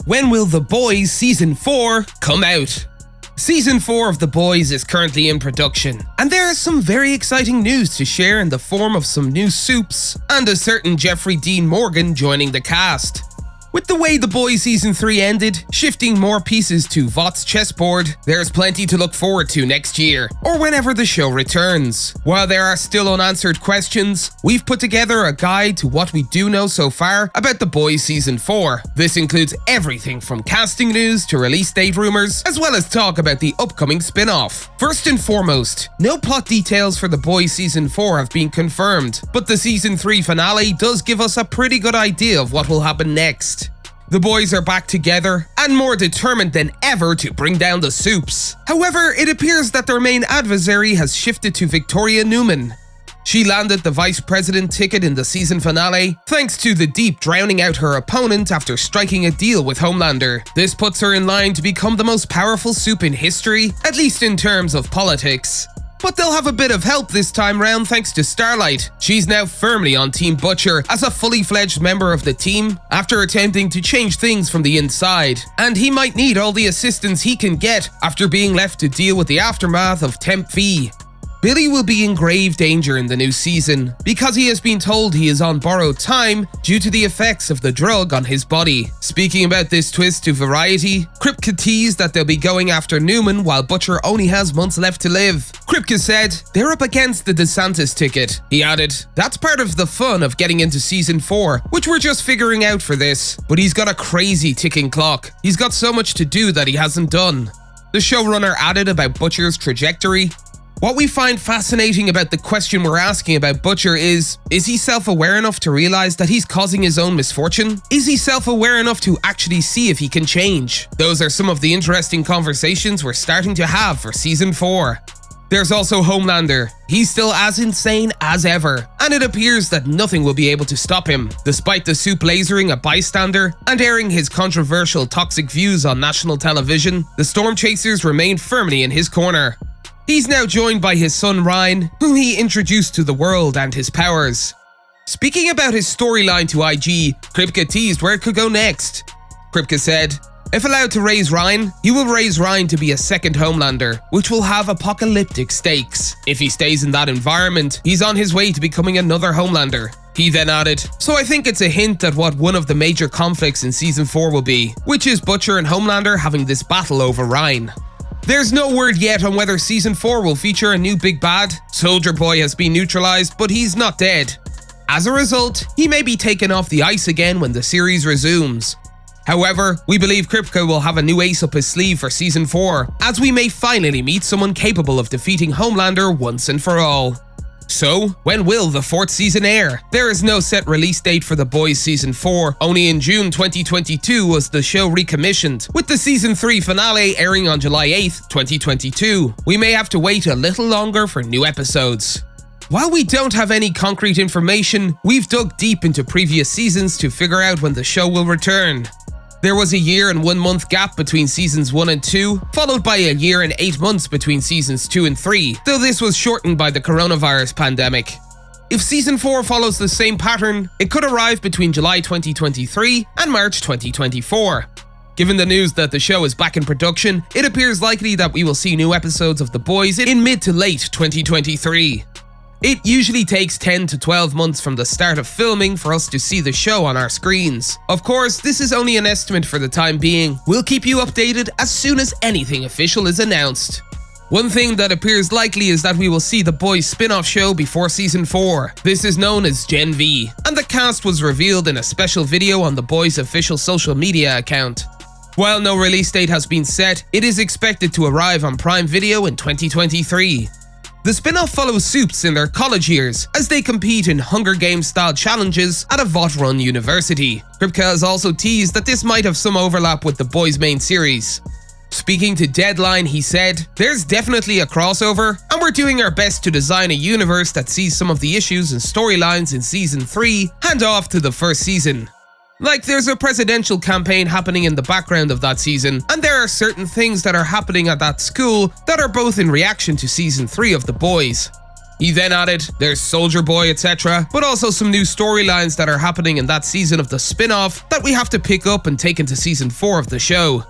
When will The Boys Season 4 come out? Season 4 of The Boys is currently in production, and there is some very exciting news to share in the form of some new soups and a certain Jeffrey Dean Morgan joining the cast. With the way The Boys Season 3 ended, shifting more pieces to Vought's chessboard, there's plenty to look forward to next year, or whenever the show returns. While there are still unanswered questions, we've put together a guide to what we do know so far about The Boys Season 4. This includes everything from casting news to release date rumors, as well as talk about the upcoming spin-off. First and foremost, no plot details for The Boys Season 4 have been confirmed, but the Season 3 finale does give us a pretty good idea of what will happen next. The boys are back together and more determined than ever to bring down the soups. However, it appears that their main adversary has shifted to Victoria Newman. She landed the vice president ticket in the season finale, thanks to the Deep drowning out her opponent after striking a deal with Homelander. This puts her in line to become the most powerful soup in history, at least in terms of politics. But they'll have a bit of help this time round thanks to Starlight. She's now firmly on Team Butcher as a fully fledged member of the team after attempting to change things from the inside. And he might need all the assistance he can get after being left to deal with the aftermath of Temp V. Billy will be in grave danger in the new season because he has been told he is on borrowed time due to the effects of the drug on his body. Speaking about this twist to Variety, Kripke teased that they'll be going after Newman while Butcher only has months left to live. Kripke said, "They're up against the DeSantis ticket." He added, "That's part of the fun of getting into season 4, which we're just figuring out for this. But he's got a crazy ticking clock. He's got so much to do that he hasn't done." The showrunner added about Butcher's trajectory, "What we find fascinating about the question we're asking about Butcher is he self-aware enough to realize that he's causing his own misfortune? Is he self-aware enough to actually see if he can change?" Those are some of the interesting conversations we're starting to have for season 4. There's also Homelander. He's still as insane as ever, and it appears that nothing will be able to stop him. Despite the soup lasering a bystander and airing his controversial toxic views on national television, the Storm Chasers remain firmly in his corner. He's now joined by his son Ryan, whom he introduced to the world and his powers. Speaking about his storyline to IG, Kripke teased where it could go next. Kripke said, "If allowed to raise Ryan, he will raise Ryan to be a second Homelander, which will have apocalyptic stakes. If he stays in that environment, he's on his way to becoming another Homelander." He then added, "So I think it's a hint at what one of the major conflicts in season 4 will be, which is Butcher and Homelander having this battle over Ryan." There's no word yet on whether season 4 will feature a new big bad. Soldier Boy has been neutralized, but he's not dead. As a result, he may be taken off the ice again when the series resumes. However, we believe Kripke will have a new ace up his sleeve for season 4, as we may finally meet someone capable of defeating Homelander once and for all. So, when will the 4th season air? There is no set release date for The Boys Season 4, only in June 2022 was the show recommissioned, with the Season 3 finale airing on July 8th, 2022. We may have to wait a little longer for new episodes. While we don't have any concrete information, we've dug deep into previous seasons to figure out when the show will return. There was a year and 1 month gap between seasons 1 and 2, followed by a year and 8 months between seasons 2 and 3, though this was shortened by the coronavirus pandemic. If season 4 follows the same pattern, it could arrive between July 2023 and March 2024. Given the news that the show is back in production, it appears likely that we will see new episodes of The Boys in mid to late 2023. It usually takes 10 to 12 months from the start of filming for us to see the show on our screens. Of course, this is only an estimate for the time being. We'll keep you updated as soon as anything official is announced. One thing that appears likely is that we will see The Boys spin-off show before season 4. This is known as Gen V, and the cast was revealed in a special video on The Boys' official social media account. While no release date has been set, it is expected to arrive on Prime Video in 2023. The spin-off follows Soups in their college years as they compete in Hunger Games-style challenges at a Vought-run university. Kripke has also teased that this might have some overlap with The Boys' main series. Speaking to Deadline, he said, "There's definitely a crossover, and we're doing our best to design a universe that sees some of the issues and storylines in Season 3 hand off to the first season. Like, there's a presidential campaign happening in the background of that season, and there are certain things that are happening at that school that are both in reaction to Season 3 of The Boys." He then added, there's Soldier Boy, etc., but also some new storylines that are happening in that season of the spin-off that we have to pick up and take into season 4 of the show.